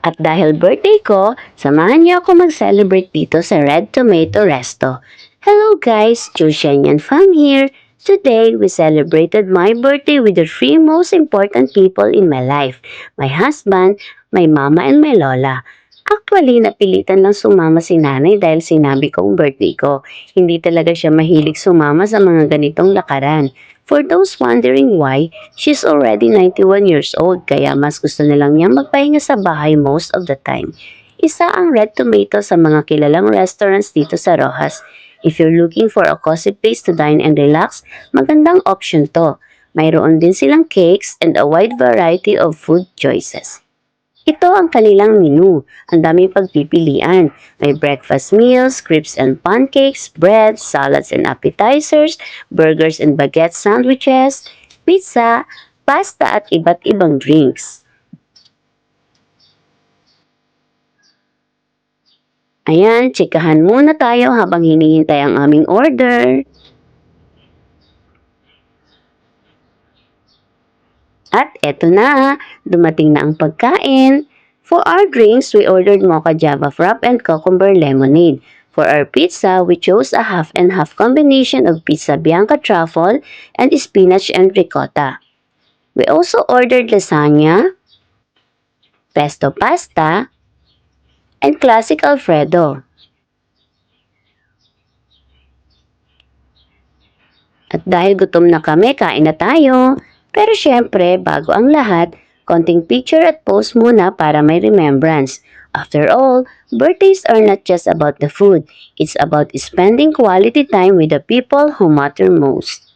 At dahil birthday ko, samahan niyo ako mag-celebrate dito sa Red Tomato Resto. Hello guys, Jushan Yan Fang here. Today, we celebrated my birthday with the three most important people in my life. My husband, my mama, and my lola. Actually, napilitan lang sumama si nanay dahil sinabi kong birthday ko. Hindi talaga siya mahilig sumama sa mga ganitong lakaran. For those wondering why, she's already 91 years old kaya mas gusto na lang niyang magpahinga sa bahay most of the time. Isa ang Red Tomato sa mga kilalang restaurants dito sa Rojas. If you're looking for a cozy place to dine and relax, magandang option to. Mayroon din silang cakes and a wide variety of food choices. Ito ang kanilang menu. Ang daming pagpipilian. May breakfast meals, crepes and pancakes, bread, salads and appetizers, burgers and baguette sandwiches, pizza, pasta at iba't ibang drinks. Ayan, tsikahan muna tayo habang hinihintay ang aming order. At eto na, dumating na ang pagkain. For our drinks, we ordered mocha java frap and cucumber lemonade. For our pizza, we chose a half and half combination of pizza bianca truffle and spinach and ricotta. We also ordered lasagna, pesto pasta, and classic alfredo. At dahil gutom na kami, kain na tayo. Pero syempre, bago ang lahat, konting picture at post muna para may remembrance. After all, birthdays are not just about the food. It's about spending quality time with the people who matter most.